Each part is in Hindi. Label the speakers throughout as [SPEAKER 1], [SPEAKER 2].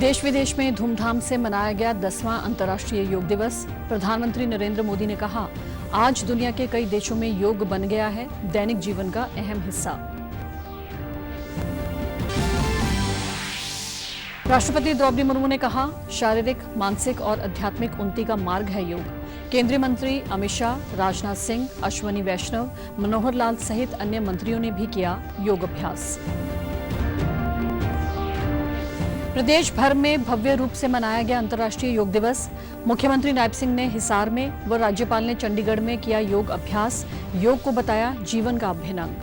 [SPEAKER 1] देश विदेश में धूमधाम से मनाया गया 10वां अंतर्राष्ट्रीय योग दिवस। प्रधानमंत्री नरेंद्र मोदी ने कहा, आज दुनिया के कई देशों में योग बन गया है दैनिक जीवन का अहम हिस्सा। राष्ट्रपति द्रौपदी मुर्मू ने कहा, शारीरिक, मानसिक और आध्यात्मिक उन्नति का मार्ग है योग। केंद्रीय मंत्री अमित शाह, राजनाथ सिंह, अश्विनी वैष्णव, मनोहर लाल सहित अन्य मंत्रियों ने भी किया योग अभ्यास। प्रदेश भर में भव्य रूप से मनाया गया अंतर्राष्ट्रीय योग दिवस। मुख्यमंत्री नायब सिंह ने हिसार में व राज्यपाल ने चंडीगढ़ में किया योग अभ्यास। योग को बताया जीवन का अभिन्न अंग।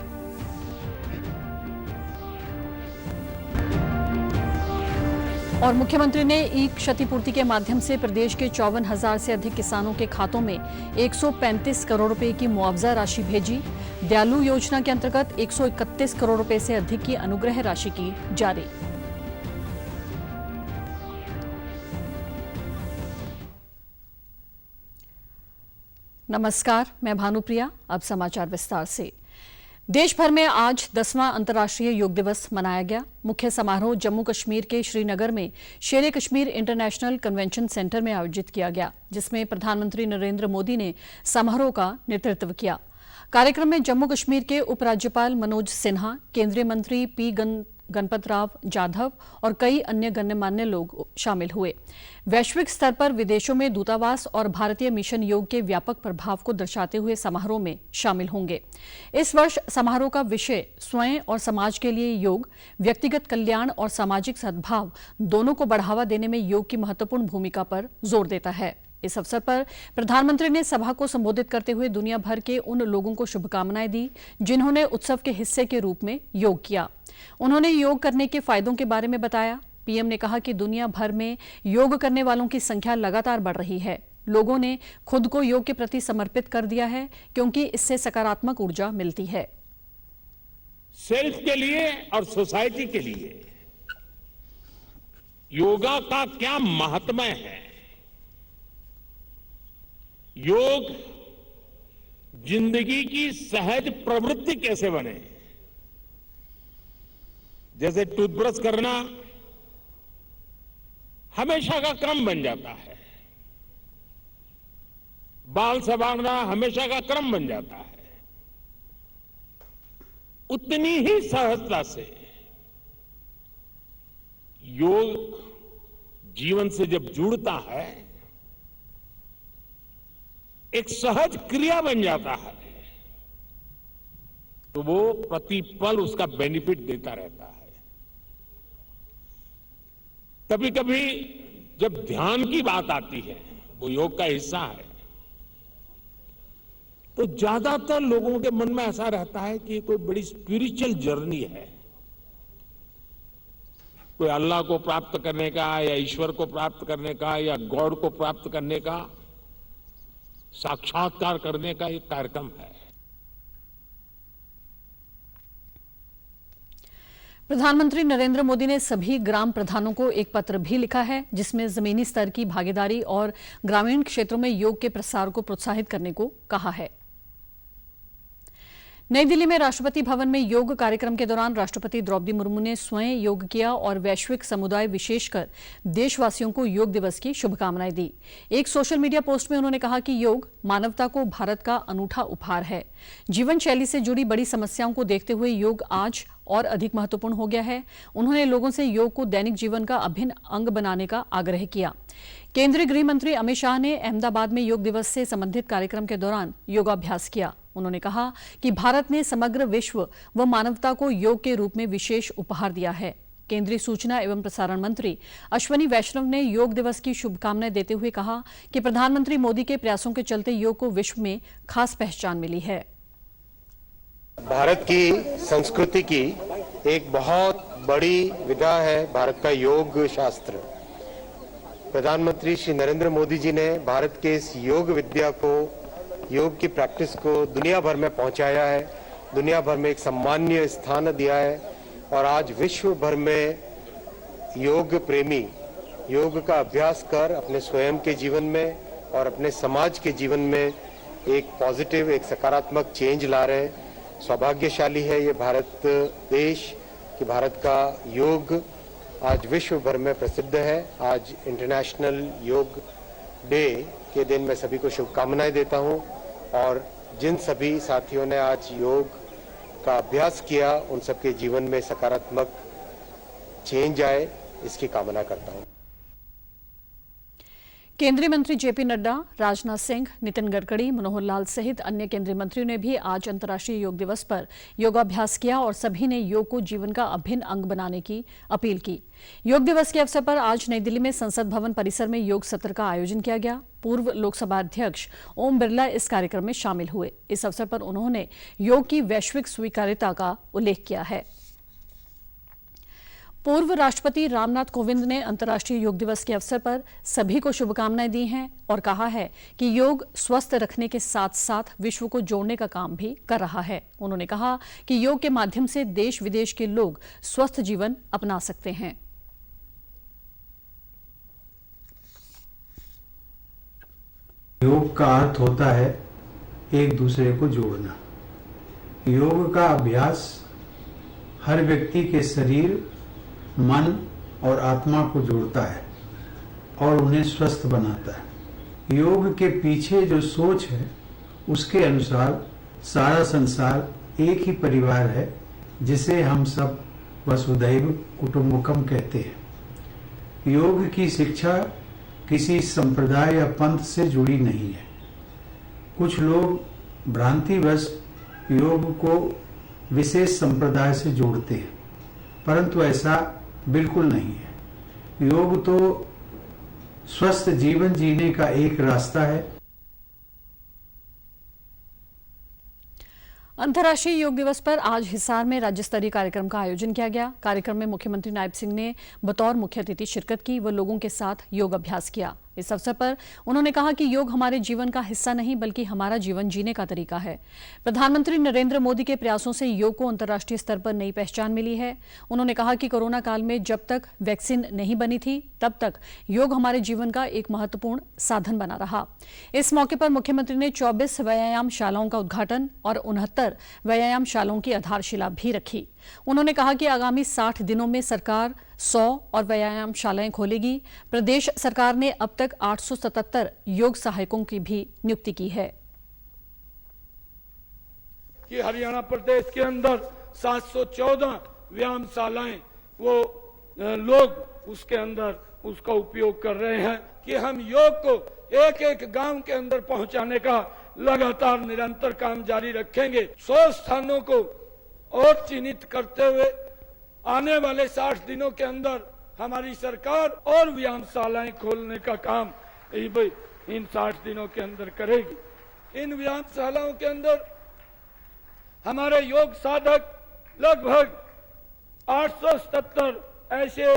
[SPEAKER 1] और मुख्यमंत्री ने ई क्षतिपूर्ति के माध्यम से प्रदेश के 54,000 से अधिक किसानों के खातों में 135 करोड़ रुपए की मुआवजा राशि भेजी। दयालु योजना के अंतर्गत 131 करोड़ रुपए से अधिक की अनुग्रह राशि की जारी। नमस्कार, मैं भानुप्रिया। अब समाचार विस्तार से। देश भर में आज 10वां अंतर्राष्ट्रीय योग दिवस मनाया गया। मुख्य समारोह जम्मू कश्मीर के श्रीनगर में शेर कश्मीर इंटरनेशनल कन्वेंशन सेंटर में आयोजित किया गया, जिसमें प्रधानमंत्री नरेंद्र मोदी ने समारोह का नेतृत्व किया। कार्यक्रम में जम्मू कश्मीर के उपराज्यपाल मनोज सिन्हा, केंद्रीय मंत्री पी गणपत राव जाधव और कई अन्य गण्यमान्य लोग शामिल हुए। वैश्विक स्तर पर विदेशों में दूतावास और भारतीय मिशन योग के व्यापक प्रभाव को दर्शाते हुए समारोह में शामिल होंगे। इस वर्ष समारोह का विषय स्वयं और समाज के लिए योग, व्यक्तिगत कल्याण और सामाजिक सद्भाव दोनों को बढ़ावा देने में योग की महत्वपूर्ण भूमिका पर जोर देता है। इस अवसर पर प्रधानमंत्री ने सभा को संबोधित करते हुए दुनिया भर के उन लोगों को शुभकामनाएं दी जिन्होंने उत्सव के हिस्से के रूप में योग किया। उन्होंने योग करने के फायदों के बारे में बताया। पीएम ने कहा कि दुनिया भर में योग करने वालों की संख्या लगातार बढ़ रही है। लोगों ने खुद को योग के प्रति समर्पित कर दिया है क्योंकि इससे सकारात्मक ऊर्जा मिलती है।
[SPEAKER 2] सेल्फ के लिए और सोसाइटी के लिए योगा का क्या महात्म्य है। योग जिंदगी की सहज प्रवृत्ति कैसे बने। जैसे टूथब्रश करना हमेशा का क्रम बन जाता है, बाल संवारना हमेशा का क्रम बन जाता है, उतनी ही सहजता से योग जीवन से जब जुड़ता है एक सहज क्रिया बन जाता है, तो वो प्रतिपल उसका बेनिफिट देता रहता है। कभी कभी जब ध्यान की बात आती है, वो योग का हिस्सा है, तो ज्यादातर लोगों के मन में ऐसा रहता है कि कोई बड़ी स्पिरिचुअल जर्नी है, कोई अल्लाह को प्राप्त करने का या ईश्वर को प्राप्त करने का या गॉड को प्राप्त करने का, साक्षात्कार करने का एक कार्यक्रम है।
[SPEAKER 1] प्रधानमंत्री नरेंद्र मोदी ने सभी ग्राम प्रधानों को एक पत्र भी लिखा है, जिसमें जमीनी स्तर की भागीदारी और ग्रामीण क्षेत्रों में योग के प्रसार को प्रोत्साहित करने को कहा है। नई दिल्ली में राष्ट्रपति भवन में योग कार्यक्रम के दौरान राष्ट्रपति द्रौपदी मुर्मू ने स्वयं योग किया और वैश्विक समुदाय विशेषकर देशवासियों को योग दिवस की शुभकामनाएं दी। एक सोशल मीडिया पोस्ट में उन्होंने कहा कि योग मानवता को भारत का अनूठा उपहार है। जीवन शैली से जुड़ी बड़ी समस्याओं को देखते हुए योग आज और अधिक महत्वपूर्ण हो गया है। उन्होंने लोगों से योग को दैनिक जीवन का अभिन्न अंग बनाने का आग्रह किया। केंद्रीय गृह मंत्री अमित शाह ने अहमदाबाद में योग दिवस से संबंधित कार्यक्रम के दौरान योगाभ्यास किया। उन्होंने कहा कि भारत ने समग्र विश्व व मानवता को योग के रूप में विशेष उपहार दिया है। केंद्रीय सूचना एवं प्रसारण मंत्री अश्विनी वैष्णव ने योग दिवस की शुभकामनाएं देते हुए कहा कि प्रधानमंत्री मोदी के प्रयासों के चलते योग को विश्व में खास पहचान मिली है।
[SPEAKER 3] भारत की संस्कृति की एक बहुत बड़ी विधा है भारत का योग शास्त्र। प्रधानमंत्री श्री नरेंद्र मोदी जी ने भारत के इस योग विद्या को, योग की प्रैक्टिस को दुनिया भर में पहुंचाया है, दुनिया भर में एक सम्मानीय स्थान दिया है और आज विश्व भर में योग प्रेमी योग का अभ्यास कर अपने स्वयं के जीवन में और अपने समाज के जीवन में एक पॉजिटिव, एक सकारात्मक चेंज ला रहे हैं। सौभाग्यशाली है ये भारत देश कि भारत का योग आज विश्व भर में प्रसिद्ध है। आज इंटरनेशनल योग डे के दिन मैं सभी को शुभकामनाएं देता हूं और जिन सभी साथियों ने आज योग का अभ्यास किया उन सबके जीवन में सकारात्मक चेंज आए, इसकी कामना करता हूं।
[SPEAKER 1] केंद्रीय मंत्री जेपी नड्डा, राजनाथ सिंह, नितिन गडकरी, मनोहर लाल सहित अन्य केंद्रीय मंत्रियों ने भी आज अंतर्राष्ट्रीय योग दिवस पर योगाभ्यास किया और सभी ने योग को जीवन का अभिन्न अंग बनाने की अपील की। योग दिवस के अवसर पर आज नई दिल्ली में संसद भवन परिसर में योग सत्र का आयोजन किया गया। पूर्व लोकसभा अध्यक्ष ओम बिरला इस कार्यक्रम में शामिल हुए। इस अवसर पर उन्होंने योग की वैश्विक स्वीकार्यता का उल्लेख किया है। पूर्व राष्ट्रपति रामनाथ कोविंद ने अंतर्राष्ट्रीय योग दिवस के अवसर पर सभी को शुभकामनाएं दी हैं और कहा है कि योग स्वस्थ रखने के साथ साथ विश्व को जोड़ने का काम भी कर रहा है। उन्होंने कहा कि योग के माध्यम से देश विदेश के लोग स्वस्थ जीवन अपना सकते हैं।
[SPEAKER 4] योग का अर्थ होता है एक दूसरे को जोड़ना। योग का अभ्यास हर व्यक्ति के शरीर, मन और आत्मा को जोड़ता है और उन्हें स्वस्थ बनाता है। योग के पीछे जो सोच है उसके अनुसार सारा संसार एक ही परिवार है, जिसे हम सब वसुधैव कुटुंबकम कहते हैं। योग की शिक्षा किसी संप्रदाय या पंथ से जुड़ी नहीं है। कुछ लोग भ्रांतिवश योग को विशेष संप्रदाय से जोड़ते हैं, परंतु ऐसा बिल्कुल नहीं है। योग तो स्वस्थ जीवन जीने का एक रास्ता है।
[SPEAKER 1] अंतर्राष्ट्रीय योग दिवस पर आज हिसार में राज्य स्तरीय कार्यक्रम का आयोजन किया गया। कार्यक्रम में मुख्यमंत्री नायब सिंह ने बतौर मुख्य अतिथि शिरकत की व लोगों के साथ योग अभ्यास किया। इस अवसर पर उन्होंने कहा कि योग हमारे जीवन का हिस्सा नहीं बल्कि हमारा जीवन जीने का तरीका है। प्रधानमंत्री नरेंद्र मोदी के प्रयासों से योग को अंतर्राष्ट्रीय स्तर पर नई पहचान मिली है। उन्होंने कहा कि कोरोना काल में जब तक वैक्सीन नहीं बनी थी तब तक योग हमारे जीवन का एक महत्वपूर्ण साधन बना रहा। इस मौके पर मुख्यमंत्री ने 24 व्यायाम शालाओं का उद्घाटन और 69 व्यायाम शालाओं की आधारशिला भी रखी। उन्होंने कहा कि आगामी 60 दिनों में सरकार 100 और व्यायाम शालाएं खोलेगी। प्रदेश सरकार ने अब तक 877 योग सहायकों की भी नियुक्ति की है।
[SPEAKER 5] कि हरियाणा प्रदेश के अंदर 714 व्यायाम शालाएं वो लोग उसके अंदर उसका उपयोग कर रहे हैं कि हम योग को एक एक गांव के अंदर पहुंचाने का लगातार निरंतर काम जारी रखेंगे। 100 स्थानों को और चिन्हित करते हुए आने वाले 60 दिनों के अंदर हमारी सरकार और व्यायामशालाएं खोलने का काम इन 60 दिनों के अंदर करेगी। इन व्यायामशालाओं के अंदर हमारे योग साधक लगभग 877 ऐसे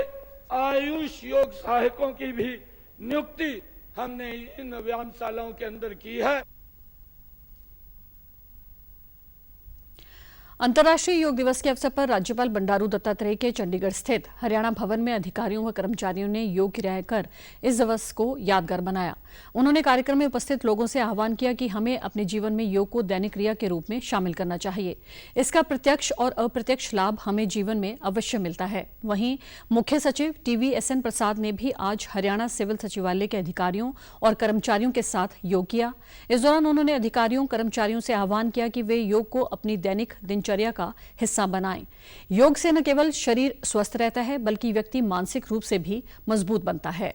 [SPEAKER 5] आयुष योग सहायकों की भी नियुक्ति हमने इन व्यायामशालाओं के अंदर की है।
[SPEAKER 1] अंतर्राष्ट्रीय योग दिवस के अवसर पर राज्यपाल बंडारू दत्तात्रेय के चंडीगढ़ स्थित हरियाणा भवन में अधिकारियों व कर्मचारियों ने योग की रियायत कर इस दिवस को यादगार बनाया। उन्होंने कार्यक्रम में उपस्थित लोगों से आह्वान किया कि हमें अपने जीवन में योग को दैनिक क्रिया के रूप में शामिल करना चाहिए। इसका प्रत्यक्ष और अप्रत्यक्ष लाभ हमें जीवन में अवश्य मिलता है। वहीं मुख्य सचिव TVSN प्रसाद ने भी आज हरियाणा सिविल सचिवालय के अधिकारियों और कर्मचारियों के साथ योग किया। इस दौरान उन्होंने अधिकारियों कर्मचारियों से आह्वान किया कि वे योग को अपनी दैनिक दिनचर्या का हिस्सा बनाएं। योग से न केवल शरीर स्वस्थ रहता है बल्कि व्यक्ति मानसिक रूप से भी मजबूत बनता है।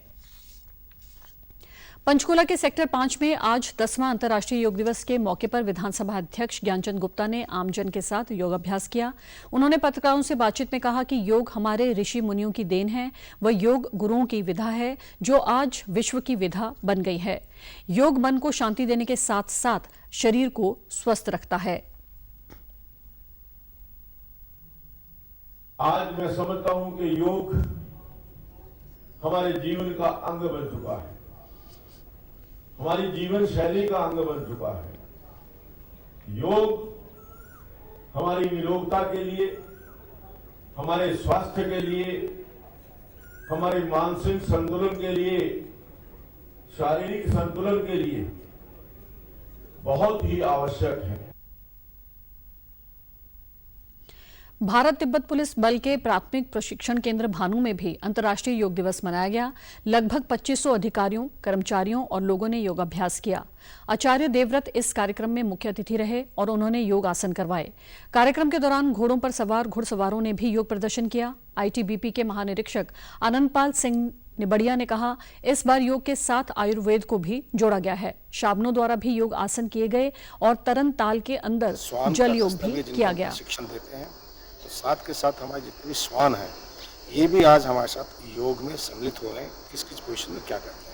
[SPEAKER 1] पंचकूला के सेक्टर 5 में आज 10वां अंतर्राष्ट्रीय योग दिवस के मौके पर विधानसभा अध्यक्ष ज्ञानचंद गुप्ता ने आमजन के साथ योगाभ्यास किया। उन्होंने पत्रकारों से बातचीत में कहा कि योग हमारे ऋषि मुनियों की देन है। वह योग गुरुओं की विधा है जो आज विश्व की विधा बन गई है। योग मन को शांति देने के साथ साथ शरीर को स्वस्थ रखता है।
[SPEAKER 6] आज मैं समझता हूं कि योग हमारे जीवन का अंग बन चुका है, हमारी जीवन शैली का अंग बन चुका है। योग हमारी निरोगता के लिए, हमारे स्वास्थ्य के लिए, हमारे मानसिक संतुलन के लिए, शारीरिक संतुलन के लिए बहुत ही आवश्यक है।
[SPEAKER 1] भारत तिब्बत पुलिस बल के प्राथमिक प्रशिक्षण केंद्र भानु में भी अंतर्राष्ट्रीय योग दिवस मनाया गया। लगभग 2500 अधिकारियों, कर्मचारियों और लोगों ने योगाभ्यास किया। आचार्य देवव्रत इस कार्यक्रम में मुख्य अतिथि रहे और उन्होंने योग आसन करवाए। कार्यक्रम के दौरान घोड़ों पर सवार घुड़सवारों ने भी योग प्रदर्शन किया। आईटीबीपी के महानिरीक्षक आनंदपाल सिंह निबड़िया ने कहा, इस बार योग के साथ आयुर्वेद को भी जोड़ा गया है। शाबनों द्वारा भी योग आसन किए गए और तरन ताल के अंदर जल योग भी किया गया।
[SPEAKER 7] शिक्षण देते हैं तो साथ के साथ हमारे जितने भी श्वान हैं ये भी आज हमारे साथ योग में सम्मिलित हो रहे हैं। किस किस पोजीशन में क्या करते हैं।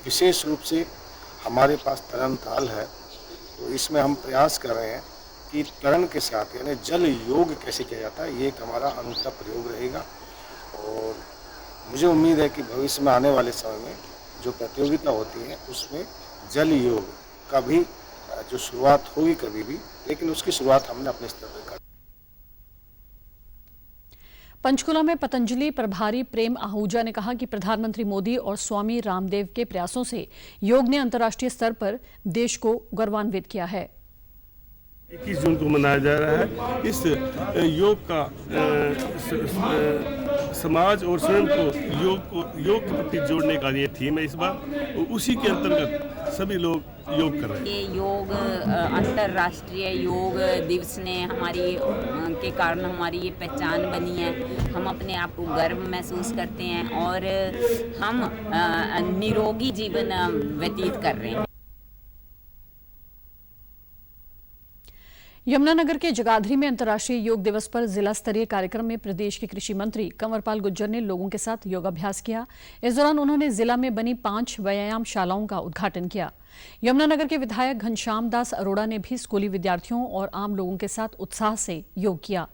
[SPEAKER 7] विशेष रूप से हमारे पास तरन ताल है तो इसमें हम प्रयास कर रहे हैं कि तरन के साथ यानी जल योग कैसे किया जाता है, ये एक हमारा अनूठा प्रयोग रहेगा। और मुझे उम्मीद है कि भविष्य में आने वाले समय में जो प्रतियोगिता होती है उसमें जल योग का भी जो शुरुआत होगी कभी भी, लेकिन उसकी शुरुआत हमने अपने स्तर पर कर।
[SPEAKER 1] पंचकुला में पतंजलि प्रभारी प्रेम आहूजा ने कहा कि प्रधानमंत्री मोदी और स्वामी रामदेव के प्रयासों से योग ने अंतर्राष्ट्रीय स्तर पर देश को गौरवान्वित किया है।
[SPEAKER 8] 21 जून को मनाया जा रहा है। इस योग का समाज और स्वयं को योग के प्रति जोड़ने का ये थीम है इस बार। उसी के अंतर्गत सभी लोग योग कर रहे हैं।
[SPEAKER 9] ये योग अंतर्राष्ट्रीय योग दिवस ने हमारी के कारण हमारी ये पहचान बनी है। हम अपने आप को गर्व महसूस करते हैं और हम निरोगी जीवन व्यतीत कर रहे हैं।
[SPEAKER 1] यमुनानगर के जगाधरी में अंतर्राष्ट्रीय योग दिवस पर जिला स्तरीय कार्यक्रम में प्रदेश के कृषि मंत्री कंवरपाल गुर्जर ने लोगों के साथ योगाभ्यास किया। इस दौरान उन्होंने जिला में बनी 5 व्यायाम शालाओं का उद्घाटन किया। यमुनानगर के विधायक घनश्याम दास अरोड़ा ने भी स्कूली विद्यार्थियों और आम लोगों के साथ उत्साह से योग किया।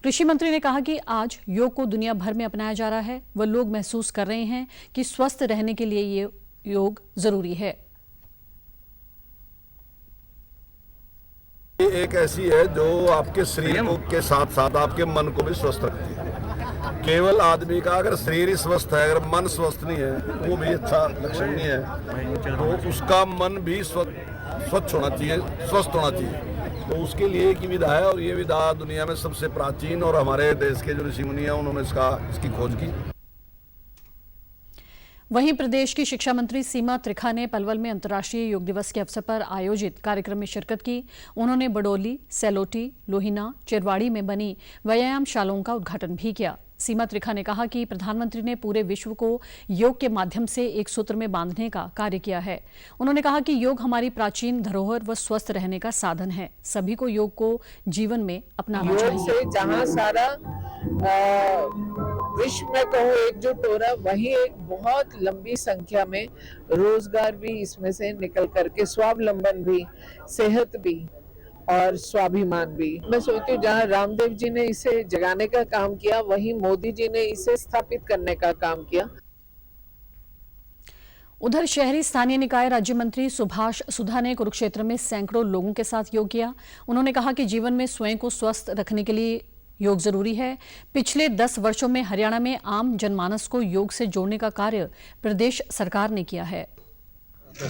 [SPEAKER 1] कृषि मंत्री ने कहा कि आज योग को दुनिया भर में अपनाया जा रहा है। वह लोग महसूस कर रहे हैं कि स्वस्थ रहने के लिए ये योग जरूरी है।
[SPEAKER 10] ये एक ऐसी है जो आपके शरीर के साथ साथ आपके मन को भी स्वस्थ रखती है। केवल आदमी का अगर शरीर ही स्वस्थ है, अगर मन स्वस्थ नहीं है, वो भी अच्छा लक्षण नहीं है। तो उसका मन भी स्वच्छ होना चाहिए, स्वस्थ होना चाहिए। तो उसके लिए एक विधा है और ये विधा दुनिया में सबसे प्राचीन और हमारे देश के जो ऋषि मुनि हैं उन्होंने इसकी खोज की।
[SPEAKER 1] वहीं प्रदेश की शिक्षा मंत्री सीमा त्रिखा ने पलवल में अंतर्राष्ट्रीय योग दिवस के अवसर पर आयोजित कार्यक्रम में शिरकत की। उन्होंने बडोली, सेलोटी, लोहिना, चिरवाड़ी में बनी व्यायाम शालाओं का उद्घाटन भी किया। सीमा त्रिखा ने कहा कि प्रधानमंत्री ने पूरे विश्व को योग के माध्यम से एक सूत्र में बांधने का कार्य किया है। उन्होंने कहा कि योग हमारी प्राचीन धरोहर व स्वस्थ रहने का साधन है। सभी को योग को जीवन में अपनाना चाहिए।
[SPEAKER 11] जहाँ सारा विश्व में कहो एकजुट हो रहा, वही एक बहुत लंबी संख्या में रोजगार भी इसमें से निकल करके स्वावलंबन भी, सेहत भी और स्वाभिमान भी। मैं सोचती हूँ जहाँ रामदेव जी ने इसे जगाने का काम किया, वहीं मोदी जी ने इसे स्थापित करने का काम किया।
[SPEAKER 1] उधर शहरी स्थानीय निकाय राज्य मंत्री सुभाष सुधा ने कुरुक्षेत्र में सैकड़ों लोगों के साथ योग किया। उन्होंने कहा कि जीवन में स्वयं को स्वस्थ रखने के लिए योग जरूरी है। पिछले 10 वर्षों में हरियाणा में आम जनमानस को योग से जोड़ने का कार्य प्रदेश सरकार ने किया है।
[SPEAKER 12] ये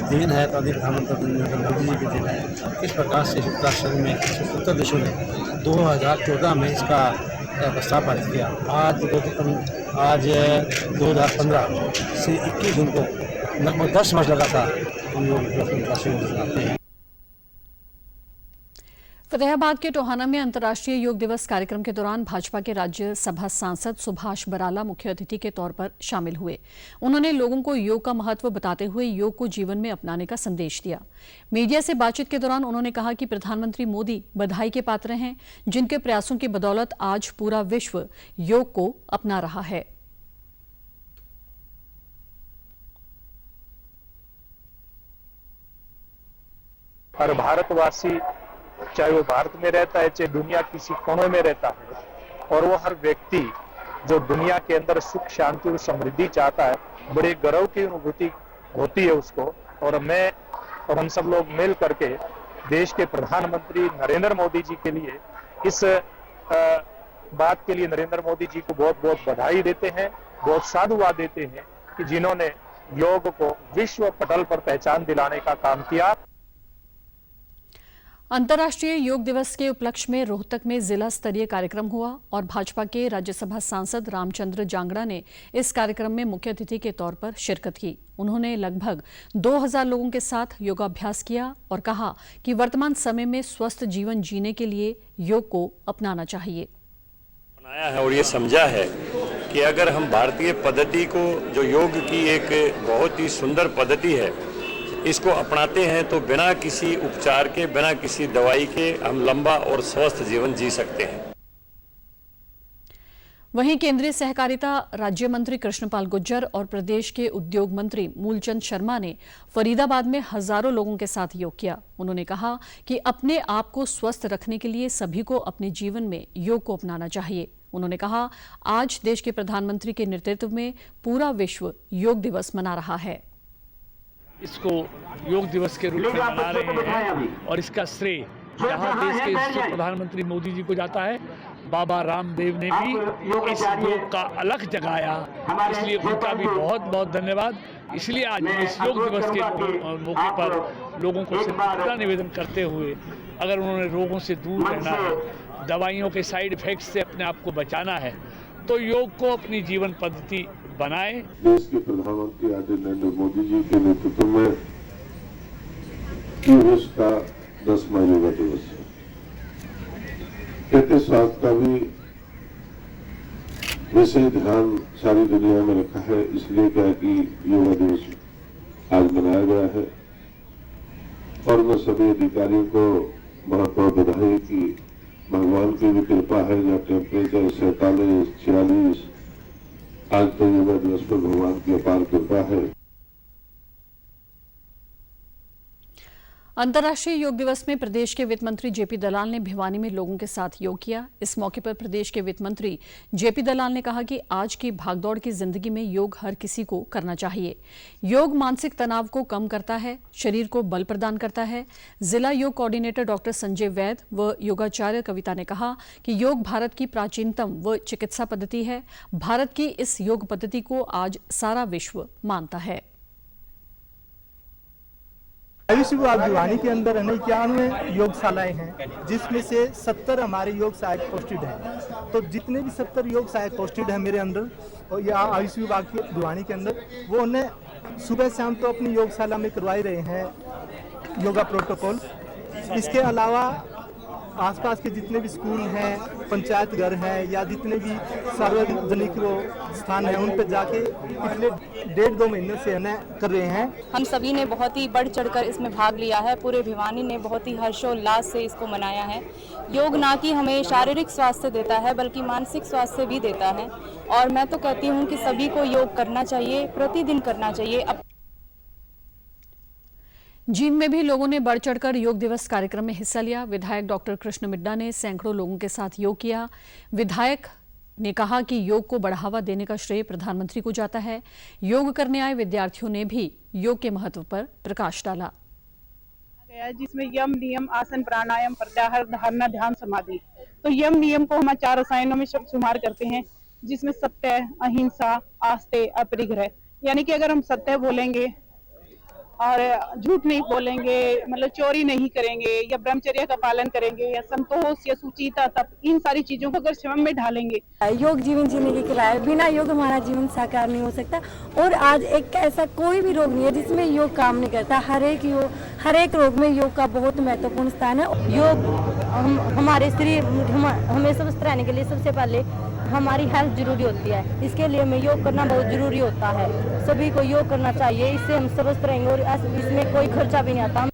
[SPEAKER 12] दिन है तो प्रधानमंत्री मोदी जी के दिन है। इस प्रकार से राष्ट्र में उत्तर देशों ने 2014 में इसका प्रस्ताव पारित किया। आज 2015 से 21 जून को लगभग 10 वर्ष लगा था हम योग।
[SPEAKER 1] फतेहाबाद के टोहाना में अंतर्राष्ट्रीय योग दिवस कार्यक्रम के दौरान भाजपा के राज्यसभा सांसद सुभाष बराला मुख्य अतिथि के तौर पर शामिल हुए। उन्होंने लोगों को योग का महत्व बताते हुए योग को जीवन में अपनाने का संदेश दिया। मीडिया से बातचीत के दौरान उन्होंने कहा कि प्रधानमंत्री मोदी बधाई के पात्र हैं, जिनके प्रयासों की बदौलत आज पूरा विश्व योग को अपना रहा है।
[SPEAKER 13] हर भारतवासी, चाहे वो भारत में रहता है, चाहे दुनिया किसी कोने में रहता है, और वो हर व्यक्ति जो दुनिया के अंदर सुख, शांति और समृद्धि चाहता है, बड़े गर्व की अनुभूति होती है उसको। और मैं और हम सब लोग मिल करके देश के प्रधानमंत्री नरेंद्र मोदी जी के लिए इस बात के लिए नरेंद्र मोदी जी को बहुत बहुत बधाई देते हैं, बहुत साधुवाद देते हैं कि जिन्होंने योग को विश्व पटल पर पहचान दिलाने का काम किया।
[SPEAKER 1] अंतर्राष्ट्रीय योग दिवस के उपलक्ष्य में रोहतक में जिला स्तरीय कार्यक्रम हुआ और भाजपा के राज्यसभा सांसद रामचंद्र जांगड़ा ने इस कार्यक्रम में मुख्य अतिथि के तौर पर शिरकत की। उन्होंने लगभग 2000 लोगों के साथ योगाभ्यास किया और कहा कि वर्तमान समय में स्वस्थ जीवन जीने के लिए योग को अपनाना चाहिए।
[SPEAKER 14] बनाया है और ये समझा है कि अगर हम भारतीय पद्धति को, जो योग की एक बहुत ही सुंदर पद्धति है, इसको अपनाते हैं तो बिना किसी उपचार के, बिना किसी दवाई के हम लंबा और स्वस्थ जीवन जी सकते हैं।
[SPEAKER 1] वहीं केंद्रीय सहकारिता राज्य मंत्री कृष्णपाल गुर्जर और प्रदेश के उद्योग मंत्री मूलचंद शर्मा ने फरीदाबाद में हजारों लोगों के साथ योग किया। उन्होंने कहा कि अपने आप को स्वस्थ रखने के लिए सभी को अपने जीवन में योग को अपनाना चाहिए। उन्होंने कहा, आज देश के प्रधानमंत्री के नेतृत्व में पूरा विश्व योग दिवस मना रहा है।
[SPEAKER 15] इसको योग दिवस के रूप में मना रहे हैं और इसका श्रेय जहाँ देश के प्रधानमंत्री मोदी जी को जाता है, बाबा रामदेव ने भी इस योग का अलख जगाया, इसलिए उनका भी बहुत बहुत धन्यवाद। इसलिए आज इस योग दिवस के मौके पर लोगों को सिर्फ निवेदन करते हुए, अगर उन्होंने रोगों से दूर रहना है, दवाइयों के साइड इफेक्ट से अपने आप को बचाना है, तो योग को अपनी जीवन पद्धति बनाए।
[SPEAKER 6] देश के प्रधानमंत्री आदरणीय नरेंद्र मोदी जी के नेतृत्व में विश्व का 10वां योगा दिवस है। कहते स्वास्थ्य का भी विशेष ध्यान सारी दुनिया में रखा है, इसलिए क्या कि योगा दिवस आज मनाया गया है और मैं सभी अधिकारियों को बहुत बहुत बधाई कि भगवान की भी कृपा है, जहाँ टेम्परेचर 47, 46, आज तो योगा दिवस पर भगवान की अपार कृपा है।
[SPEAKER 1] अंतर्राष्ट्रीय योग दिवस में प्रदेश के वित्त मंत्री जेपी दलाल ने भिवानी में लोगों के साथ योग किया। इस मौके पर प्रदेश के वित्त मंत्री जेपी दलाल ने कहा कि आज की भागदौड़ की जिंदगी में योग हर किसी को करना चाहिए। योग मानसिक तनाव को कम करता है, शरीर को बल प्रदान करता है। जिला योग कोऑर्डिनेटर डॉक्टर संजय वैद व योगाचार्य कविता ने कहा कि योग भारत की प्राचीनतम व चिकित्सा पद्धति है। भारत की इस योग पद्धति को आज सारा विश्व मानता है।
[SPEAKER 16] आयुष विभाग भिवानी के अंदर 91 योगशालाएं हैं, जिसमें से 70 हमारे योग सहायक पोस्टेड हैं। तो जितने भी 70 योग सहायक पोस्टेड हैं मेरे अंदर और यहाँ आयुष विभाग के भिवानी के अंदर, वो उन्हें सुबह शाम तो अपनी योगशाला में करवाई रहे हैं योगा प्रोटोकॉल। इसके अलावा आसपास के जितने भी स्कूल हैं, पंचायत घर हैं या जितने भी सार्वजनिक स्थान हैं, उन पर जाके पिछले 1.5-2 महीने से इन्हें कर रहे हैं।
[SPEAKER 17] हम सभी ने बहुत ही बढ़ चढ़कर इसमें भाग लिया है। पूरे भिवानी ने बहुत ही हर्षोल्लास से इसको मनाया है। योग ना कि हमें शारीरिक स्वास्थ्य देता है, बल्कि मानसिक स्वास्थ्य भी देता है। और मैं तो कहती हूँ कि सभी को योग करना चाहिए, प्रतिदिन करना चाहिए।
[SPEAKER 1] जींद में भी लोगों ने बढ़ चढ़कर योग दिवस कार्यक्रम में हिस्सा लिया। विधायक डॉक्टर कृष्ण मिड्डा ने सैकड़ों लोगों के साथ योग किया। विधायक ने कहा कि योग को बढ़ावा देने का श्रेय प्रधानमंत्री को जाता है। योग करने आए विद्यार्थियों ने भी योग के महत्व पर प्रकाश डाला।
[SPEAKER 18] जिसमें यम, नियम, आसन, प्राणायाम, प्रत्याहार, धारणा, ध्यान, समाधि। तो यम नियम को हम 4 रसायनों में शुमार करते हैं, जिसमें सत्य, अहिंसा, आस्ते, अपरिग्रह। यानी कि अगर हम सत्य बोलेंगे और झूठ नहीं बोलेंगे, मतलब चोरी नहीं करेंगे या ब्रह्मचर्य का पालन करेंगे या संतोष या सुचिता, तप, इन सारी चीजों को अगर श्रम में ढालेंगे।
[SPEAKER 19] योग जीवन जीने की कला है। बिना योग हमारा जीवन साकार नहीं हो सकता। और आज एक ऐसा कोई भी रोग नहीं है जिसमें योग काम नहीं करता। हर एक रोग में योग का बहुत महत्वपूर्ण स्थान है। योग हमारे शरीर हमें स्वस्थ रहने के लिए सबसे पहले हमारी हेल्थ जरूरी होती है। इसके लिए हमें योग करना बहुत जरूरी होता है। सभी को योग करना चाहिए, इससे हम स्वस्थ रहेंगे और इसमें कोई खर्चा भी नहीं आता।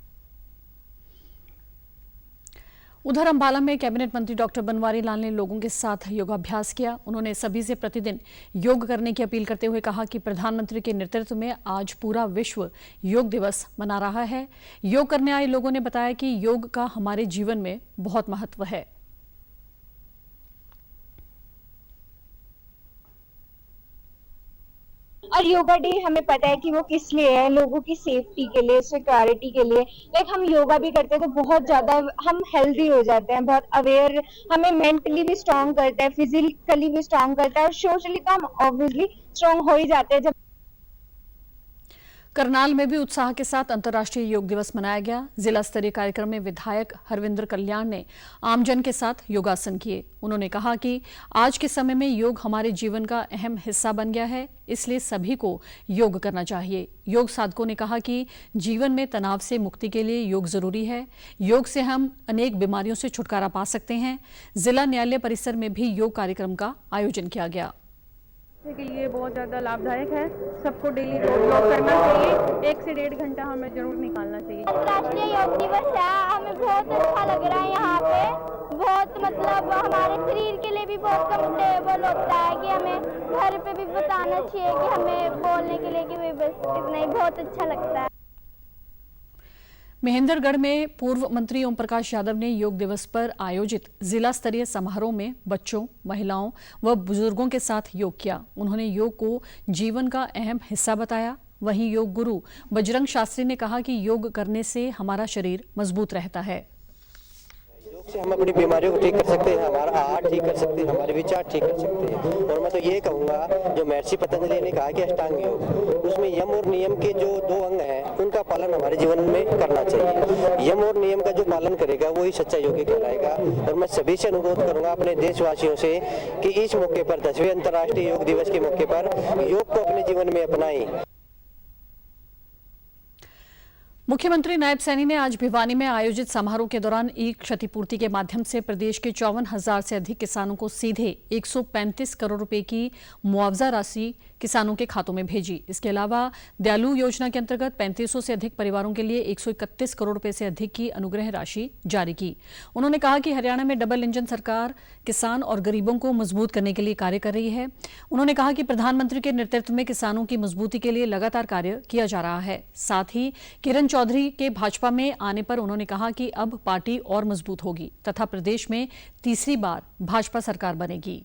[SPEAKER 1] उधर अंबाला में कैबिनेट मंत्री डॉक्टर बनवारी लाल ने लोगों के साथ योगाभ्यास किया। उन्होंने सभी से प्रतिदिन योग करने की अपील करते हुए कहा कि प्रधानमंत्री के नेतृत्व में आज पूरा विश्व योग दिवस मना रहा है। योग करने आए लोगों ने बताया कि योग का हमारे जीवन में बहुत महत्व है।
[SPEAKER 20] और योगा डे हमें पता है कि वो किस लिए है, लोगों की सेफ्टी के लिए, सिक्योरिटी के लिए। लाइक हम योगा भी करते हैं तो बहुत ज्यादा हम हेल्दी हो जाते हैं, बहुत अवेयर, हमें मेंटली भी स्ट्रांग करता है, फिजिकली भी स्ट्रांग करता है और सोशली तो हम ऑब्वियसली स्ट्रांग हो ही जाते हैं। जब
[SPEAKER 1] करनाल में भी उत्साह के साथ अंतर्राष्ट्रीय योग दिवस मनाया गया। जिला स्तरीय कार्यक्रम में विधायक हरविंद्र कल्याण ने आमजन के साथ योगासन किए। उन्होंने कहा कि आज के समय में योग हमारे जीवन का अहम हिस्सा बन गया है, इसलिए सभी को योग करना चाहिए। योग साधकों ने कहा कि जीवन में तनाव से मुक्ति के लिए योग जरूरी है। योग से हम अनेक बीमारियों से छुटकारा पा सकते हैं। जिला न्यायालय परिसर में भी योग कार्यक्रम का आयोजन किया गया।
[SPEAKER 21] के लिए बहुत ज़्यादा लाभदायक है। सबको डेली योग करना चाहिए। 1 से 1.5 घंटा हमें जरूर निकालना चाहिए।
[SPEAKER 20] अंतर्राष्ट्रीय योग दिवस है, हमें बहुत अच्छा लग रहा है। यहाँ पे बहुत मतलब हमारे शरीर के लिए भी बहुत कंफर्टेबल होता है कि हमें घर पे भी बताना चाहिए कि हमें बोलने के लिए कि बस इतना ही बहुत अच्छा लगता है।
[SPEAKER 1] महेंद्रगढ़ में पूर्व मंत्री ओम प्रकाश यादव ने योग दिवस पर आयोजित जिला स्तरीय समारोह में बच्चों, महिलाओं व बुजुर्गों के साथ योग किया। उन्होंने योग को जीवन का अहम हिस्सा बताया। वहीं योग गुरु बजरंग शास्त्री ने कहा कि योग करने से हमारा शरीर मजबूत रहता है।
[SPEAKER 22] से हम अपनी बीमारियों को ठीक कर सकते हैं, हमारा आहार ठीक कर सकते हैं, हमारे विचार ठीक कर सकते हैं। और मैं तो ये कहूँगा, जो महर्षि पतंजलि ने कहा कि अष्टांग योग, उसमें यम और नियम के जो 2 अंग हैं, उनका पालन हमारे जीवन में करना चाहिए। यम और नियम का जो पालन करेगा वही सच्चा योगी कहलाएगा। और मैं सभी से अनुरोध करूंगा अपने देशवासियों से कि इस मौके पर 10वें अंतर्राष्ट्रीय योग दिवस के मौके पर योग को अपने जीवन में अपनाएं।
[SPEAKER 1] मुख्यमंत्री नायब सैनी ने आज भिवानी में आयोजित समारोह के दौरान ई क्षतिपूर्ति के माध्यम से प्रदेश के 54,000 से अधिक किसानों को सीधे 135 करोड़ रुपए की मुआवजा राशि किसानों के खातों में भेजी। इसके अलावा दयालु योजना के अंतर्गत 3500 से अधिक परिवारों के लिए 131 करोड़ रुपए से अधिक की अनुग्रह राशि जारी की। उन्होंने कहा कि हरियाणा में डबल इंजन सरकार किसान और गरीबों को मजबूत करने के लिए कार्य कर रही है। उन्होंने कहा कि प्रधानमंत्री के नेतृत्व में किसानों की मजबूती के लिए लगातार कार्य किया जा रहा है। साथ ही किरण चौधरी के भाजपा में आने पर उन्होंने कहा कि अब पार्टी और मजबूत होगी तथा प्रदेश में तीसरी बार भाजपा सरकार बनेगी।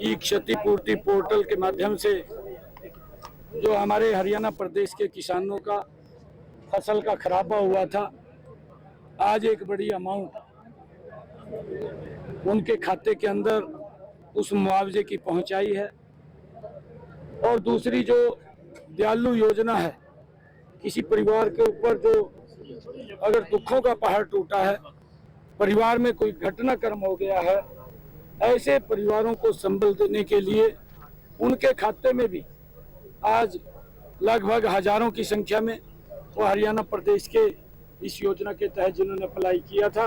[SPEAKER 5] ई क्षतिपूर्ति पोर्टल के माध्यम से जो हमारे हरियाणा प्रदेश के किसानों का फसल का खराबा हुआ था, आज एक बड़ी अमाउंट उनके खाते के अंदर उस मुआवजे की पहुंचाई है। और दूसरी जो दयालु योजना है, किसी परिवार के ऊपर जो अगर दुखों का पहाड़ टूटा है, परिवार में कोई घटनाक्रम हो गया है, ऐसे परिवारों को संबल देने के लिए उनके खाते में भी आज लगभग हजारों की संख्या में वो हरियाणा प्रदेश के इस योजना के तहत जिन्होंने अप्लाई किया था,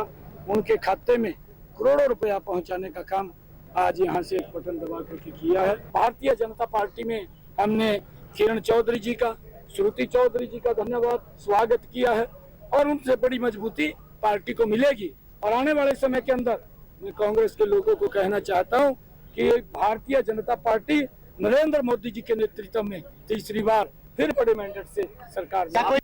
[SPEAKER 5] उनके खाते में करोड़ों रुपया पहुंचाने का काम आज यहाँ से बटन दबा करके किया है। भारतीय जनता पार्टी में हमने किरण चौधरी जी का, श्रुति चौधरी जी का धन्यवाद स्वागत किया है और उनसे बड़ी मजबूती पार्टी को मिलेगी। और आने वाले समय के अंदर मैं कांग्रेस के लोगों को कहना चाहता हूं कि भारतीय जनता पार्टी नरेंद्र मोदी जी के नेतृत्व में तीसरी बार फिर बड़े मैंडेट से सरकार में।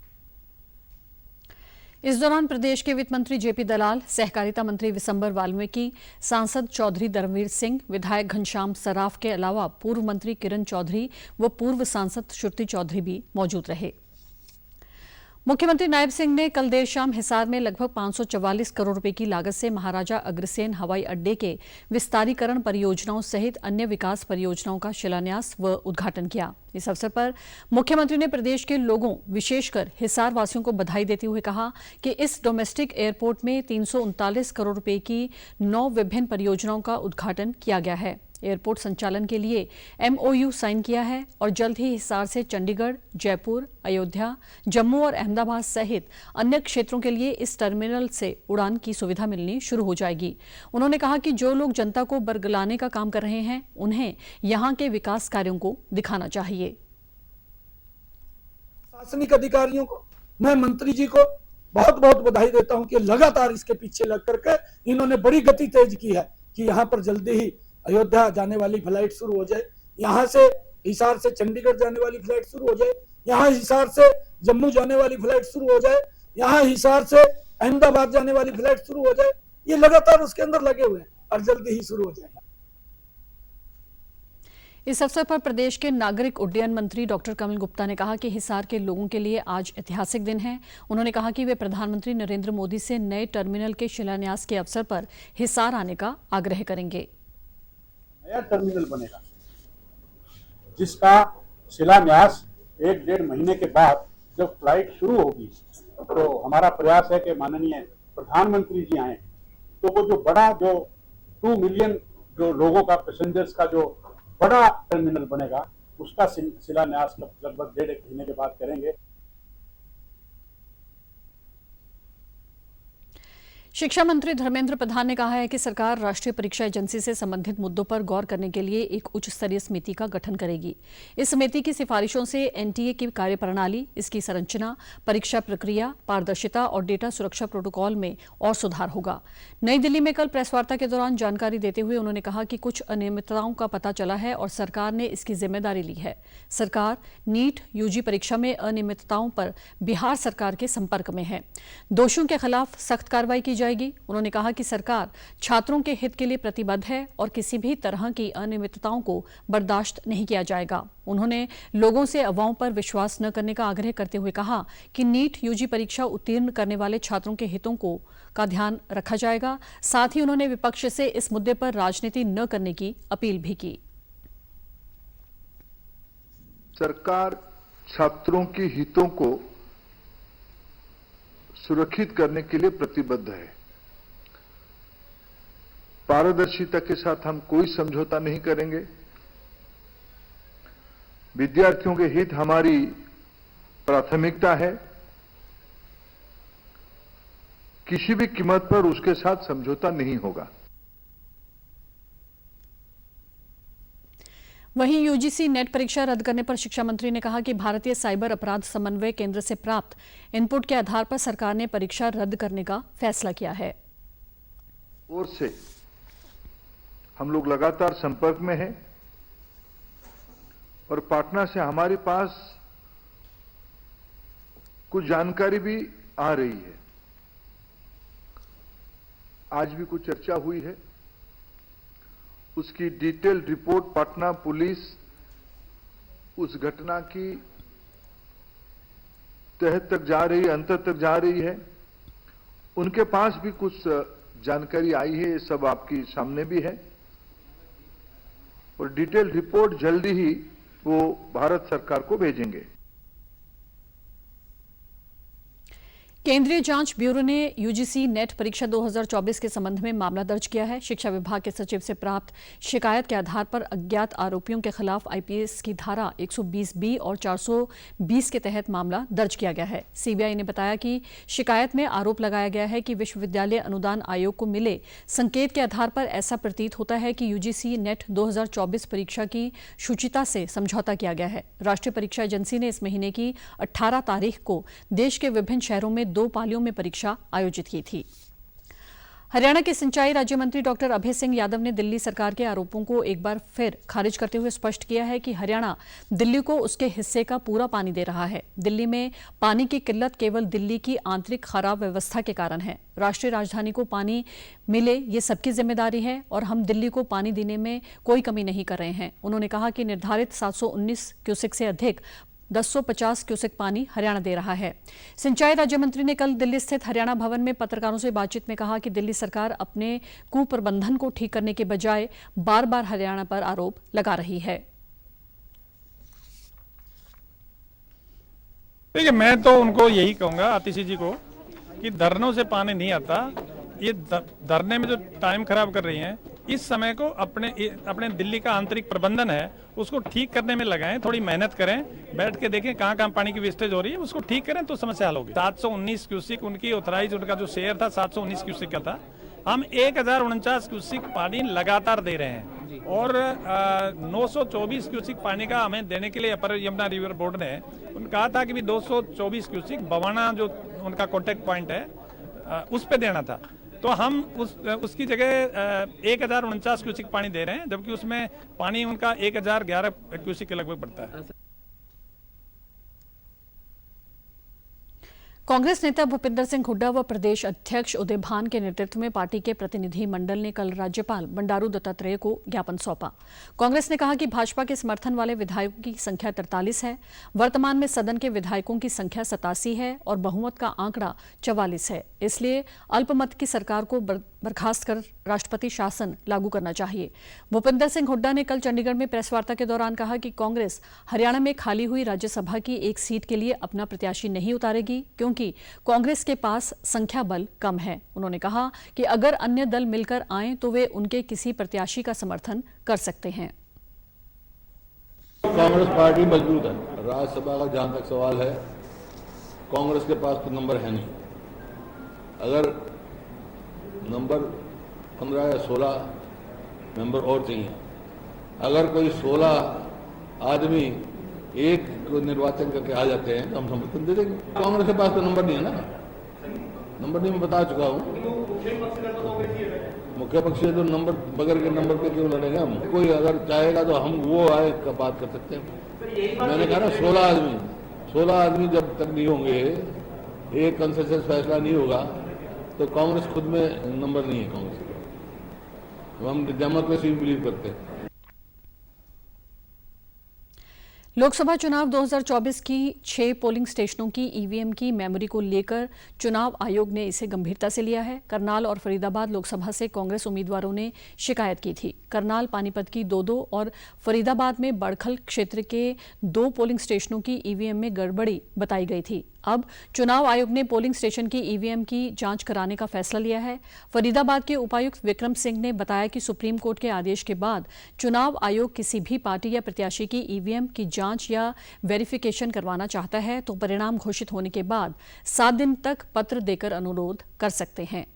[SPEAKER 1] इस दौरान प्रदेश के वित्त मंत्री जेपी दलाल, सहकारिता मंत्री विशंबर वाल्मीकि, सांसद चौधरी धर्मवीर सिंह, विधायक घनश्याम सराफ के अलावा पूर्व मंत्री किरण चौधरी व पूर्व सांसद श्रुति चौधरी भी मौजूद रहे। मुख्यमंत्री नायब सिंह ने कल देर शाम हिसार में लगभग 544 करोड़ रुपए की लागत से महाराजा अग्रसेन हवाई अड्डे के विस्तारीकरण परियोजनाओं सहित अन्य विकास परियोजनाओं का शिलान्यास व उद्घाटन किया। इस अवसर पर मुख्यमंत्री ने प्रदेश के लोगों, विशेषकर हिसार वासियों को बधाई देते हुए कहा कि इस डोमेस्टिक एयरपोर्ट में 339 करोड़ रुपए की 9 विभिन्न परियोजनाओं का उद्घाटन किया गया है। एयरपोर्ट संचालन के लिए MOU साइन किया है और जल्द ही हिसार से चंडीगढ़, जयपुर, अयोध्या, जम्मू और अहमदाबाद सहित अन्य क्षेत्रों के लिए इस टर्मिनल से उड़ान की सुविधा मिलनी शुरू हो जाएगी। उन्होंने कहा कि जो लोग जनता को बरगलाने का काम कर रहे हैं, उन्हें यहां के विकास कार्यों को दिखाना चाहिए।
[SPEAKER 5] प्रशासनिक अधिकारियों को, मैं मंत्री जी को बहुत बहुत बधाई देता हूं कि लगातार इसके पीछे लग करके इन्होंने बड़ी गति तेज की है कि यहाँ पर जल्दी ही अयोध्या जाने वाली फ्लाइट शुरू हो जाए, यहाँ से हिसार से चंडीगढ़ जाने वाली फ्लाइट शुरू हो जाए, यहाँ हिसार से जम्मू जाने वाली फ्लाइट शुरू हो जाए, यहाँ हिसार से अहमदाबाद जाने वाली फ्लाइट शुरू हो जाए। ये लगातार उसके अंदर लगे हुए हैं और जल्दी ही शुरू हो जाएगा।
[SPEAKER 1] इस अवसर पर प्रदेश के नागरिक उड्डयन मंत्री डॉक्टर कमल गुप्ता ने कहा कि हिसार के लोगों के लिए आज ऐतिहासिक दिन है। उन्होंने कहा कि वे प्रधानमंत्री नरेंद्र मोदी से नए टर्मिनल के शिलान्यास के अवसर पर हिसार आने का आग्रह करेंगे।
[SPEAKER 2] नया टर्मिनल बनेगा जिसका शिलान्यास 1-1.5 महीने के बाद जब फ्लाइट शुरू होगी तो हमारा प्रयास है कि माननीय प्रधानमंत्री जी आए तो वो जो बड़ा जो 2 मिलियन जो लोगों का पैसेंजर्स का जो बड़ा टर्मिनल बनेगा उसका शिलान्यास लगभग 1.5 महीने के बाद करेंगे।
[SPEAKER 1] शिक्षा मंत्री धर्मेंद्र प्रधान ने कहा है कि सरकार राष्ट्रीय परीक्षा एजेंसी से संबंधित मुद्दों पर गौर करने के लिए एक उच्च स्तरीय समिति का गठन करेगी। इस समिति की सिफारिशों से एनटीए की कार्यप्रणाली, इसकी संरचना, परीक्षा प्रक्रिया, पारदर्शिता और डेटा सुरक्षा प्रोटोकॉल में और सुधार होगा। नई दिल्ली में कल प्रेस वार्ता के दौरान जानकारी देते हुए उन्होंने कहा कि कुछ अनियमितताओं का पता चला है और सरकार ने इसकी जिम्मेदारी ली है। सरकार नीट यूजी परीक्षा में अनियमितताओं पर बिहार सरकार के संपर्क में है। दोषियों के खिलाफ सख्त कार्रवाई की जाएगी। उन्होंने कहा कि सरकार छात्रों के हित के लिए प्रतिबद्ध है और किसी भी तरह की अनियमितताओं को बर्दाश्त नहीं किया जाएगा। उन्होंने लोगों से अफवाहों पर विश्वास न करने का आग्रह करते हुए कहा कि नीट यूजी परीक्षा उत्तीर्ण करने वाले छात्रों के हितों का ध्यान रखा जाएगा। साथ ही उन्होंने विपक्ष से इस मुद्दे पर राजनीति न करने की अपील भी की।
[SPEAKER 3] सरकार छात्रों के हितों को सुरक्षित करने के लिए प्रतिबद्ध है। पारदर्शिता के साथ हम कोई समझौता नहीं करेंगे। विद्यार्थियों के हित हमारी प्राथमिकता है। किसी भी कीमत पर उसके साथ समझौता नहीं होगा।
[SPEAKER 1] वहीं यूजीसी नेट परीक्षा रद्द करने पर शिक्षा मंत्री ने कहा कि भारतीय साइबर अपराध समन्वय केंद्र से प्राप्त इनपुट के आधार पर सरकार ने परीक्षा रद्द करने का फैसला किया है।
[SPEAKER 3] और से हम लोग लगातार संपर्क में हैं और पाटना से हमारे पास कुछ जानकारी भी आ रही है। आज भी कुछ चर्चा हुई है। उसकी डिटेल्ड रिपोर्ट पटना पुलिस उस घटना की तह तक जा रही है, अंत तक जा रही है। उनके पास भी कुछ जानकारी आई है, ये सब आपके सामने भी है और डिटेल्ड रिपोर्ट जल्दी ही वो भारत सरकार को भेजेंगे।
[SPEAKER 1] केंद्रीय जांच ब्यूरो ने यूजीसी नेट परीक्षा 2024 के संबंध में मामला दर्ज किया है। शिक्षा विभाग के सचिव से प्राप्त शिकायत के आधार पर अज्ञात आरोपियों के खिलाफ आईपीसी की धारा 120B और 420 के तहत मामला दर्ज किया गया है। सीबीआई ने बताया कि शिकायत में आरोप लगाया गया है कि विश्वविद्यालय अनुदान आयोग को मिले संकेत के आधार पर ऐसा प्रतीत होता है कि यूजीसी नेट 2024 परीक्षा की शुचिता से समझौता किया गया है। राष्ट्रीय परीक्षा एजेंसी ने इस महीने की 18 तारीख को देश के विभिन्न शहरों में 2 पालियों में परीक्षा आयोजित की थी। हरियाणा के सिंचाई राज्य मंत्री डॉक्टर अभय सिंह यादव ने दिल्ली सरकार के आरोपों को एक बार फिर खारिज करते हुए स्पष्ट किया है कि हरियाणा दिल्ली को उसके हिस्से का पूरा पानी दे रहा है। दिल्ली में पानी की किल्लत केवल दिल्ली की आंतरिक खराब व्यवस्था के कारण है। राष्ट्रीय राजधानी को पानी मिले ये सबकी जिम्मेदारी है और हम दिल्ली को पानी देने में कोई कमी नहीं कर रहे हैं। उन्होंने कहा कि निर्धारित 719 क्यूसेक से अधिक 1050 क्यूसेक पानी हरियाणा दे रहा है। सिंचाई राज्य मंत्री ने कल दिल्ली स्थित हरियाणा भवन में पत्रकारों से बातचीत में कहा कि दिल्ली सरकार अपने कुप्रबंधन को ठीक करने के बजाय बार बार हरियाणा पर आरोप लगा रही है।
[SPEAKER 23] देखिए, मैं तो उनको यही कहूंगा, आतिशी जी को, कि धरनों से पानी नहीं आता। ये धरने में जो टाइम खराब कर रही हैं, इस समय को अपने दिल्ली का आंतरिक प्रबंधन है उसको ठीक करने में लगाएं। थोड़ी मेहनत करें, बैठ के देखें कहाँ कहाँ पानी की वेस्टेज हो रही है, उसको ठीक करें तो समस्या हल होगी। 719 क्यूसिक उनकी ऑथराइज, उनका जो शेयर था 719 क्यूसिक का था। हम 1049 क्यूसिक पानी लगातार दे रहे हैं और 924 क्यूसिक पानी का हमें देने के लिए अपर यमुना रिवर बोर्ड ने कहा था कि भी 224 क्यूसिक बवाना जो उनका कॉन्टेक्ट पॉइंट है उस पे देना था। तो हम उसकी जगह 1049 क्यूसिक पानी दे रहे हैं, जबकि उसमें पानी उनका 1011 क्यूसिक के लगभग पड़ता है।
[SPEAKER 1] कांग्रेस नेता भूपिंदर सिंह हुड्डा व प्रदेश अध्यक्ष उदय भान के नेतृत्व में पार्टी के प्रतिनिधि मंडल ने कल राज्यपाल बंडारू दत्तात्रेय को ज्ञापन सौंपा। कांग्रेस ने कहा कि भाजपा के समर्थन वाले विधायकों की संख्या 43 है। वर्तमान में सदन के विधायकों की संख्या 87 है और बहुमत का आंकड़ा 44 है। इसलिए अल्पमत की सरकार को बर्खास्त कर राष्ट्रपति शासन लागू करना चाहिए। भूपिंदर सिंह हुड्डा ने कल चंडीगढ़ में प्रेस वार्ता के दौरान कहा कि कांग्रेस हरियाणा में खाली हुई राज्यसभा की एक सीट के लिए अपना प्रत्याशी नहीं उतारेगी, क्योंकि कांग्रेस के पास संख्या बल कम है। उन्होंने कहा कि अगर अन्य दल मिलकर आएं तो वे उनके किसी प्रत्याशी का समर्थन कर सकते हैं।
[SPEAKER 6] कांग्रेस पार्टी मजबूत है। राज्यसभा का जहां तक सवाल है, कांग्रेस के पास तो नंबर है नहीं। अगर नंबर 15 या 16 मेंबर और चाहिए, अगर कोई 16 आदमी एक को निर्वाचन करके आ जाते हैं तो हम समर्थन दे देंगे। कांग्रेस के पास तो नंबर नहीं है ना, नंबर नहीं, मैं बता चुका हूँ। मुख्य पक्षी तो नंबर बगैर के नंबर पे क्यों लड़ेंगे हम? कोई अगर चाहेगा तो हम वो आए का बात कर सकते हैं। मैंने कहा ना 16 आदमी जब तक नहीं होंगे, एक कंसेंसस फैसला नहीं होगा, तो कांग्रेस खुद में नंबर नहीं है। कांग्रेस हम डेमोक्रेसी में बिलीव करते हैं।
[SPEAKER 1] लोकसभा चुनाव 2024 की 6 पोलिंग स्टेशनों की ईवीएम की मेमोरी को लेकर चुनाव आयोग ने इसे गंभीरता से लिया है। करनाल और फरीदाबाद लोकसभा से कांग्रेस उम्मीदवारों ने शिकायत की थी। करनाल पानीपत की 2 और फरीदाबाद में बड़खल क्षेत्र के 2 पोलिंग स्टेशनों की ईवीएम में गड़बड़ी बताई गई थी। अब चुनाव आयोग ने पोलिंग स्टेशन की ईवीएम की जांच कराने का फैसला लिया है। फरीदाबाद के उपायुक्त विक्रम सिंह ने बताया कि सुप्रीम कोर्ट के आदेश के बाद चुनाव आयोग किसी भी पार्टी या प्रत्याशी की ईवीएम की जांच या वेरिफिकेशन करवाना चाहता है तो परिणाम घोषित होने के बाद 7 दिन तक पत्र देकर अनुरोध कर सकते हैं।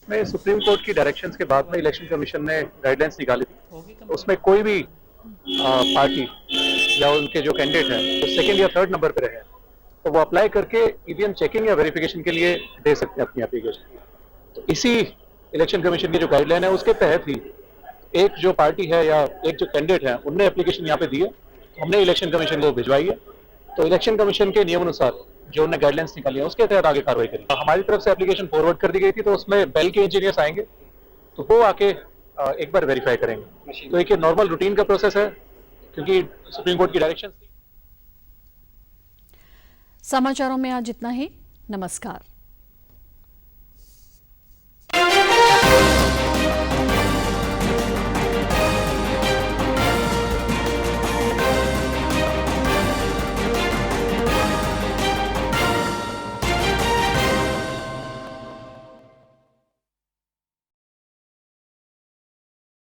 [SPEAKER 13] में सुप्रीम कोर्ट की डायरेक्शंस के बाद में इलेक्शन कमीशन ने गाइडलाइंस निकाली थी। उसमें कोई भी पार्टी या उनके जो कैंडिडेट हैं जो सेकंड या थर्ड नंबर पर रहे तो वो अप्लाई करके ईवीएम चेकिंग या वेरिफिकेशन के लिए दे सकते हैं अपनी एप्लीकेशन। तो इसी इलेक्शन कमीशन की जो गाइडलाइन है उसके तहत ही एक जो पार्टी है या एक जो कैंडिडेट है उनने एप्लीकेशन यहाँ पे दी है, हमने इलेक्शन कमीशन को भिजवाई है। तो इलेक्शन कमीशन के नियम अनुसार जो उन्होंने गाइडलाइंस निकाली है उसके तहत आगे कार्रवाई करी। हमारी तरफ से एप्लीकेशन फॉरवर्ड कर दी गई थी, तो उसमें बेल के इंजीनियर्स आएंगे तो वो आके एक बार वेरीफाई करेंगे। तो एक नॉर्मल रूटीन का प्रोसेस है, क्योंकि सुप्रीम कोर्ट की डायरेक्शन।
[SPEAKER 1] समाचारों में आज इतना ही। नमस्कार।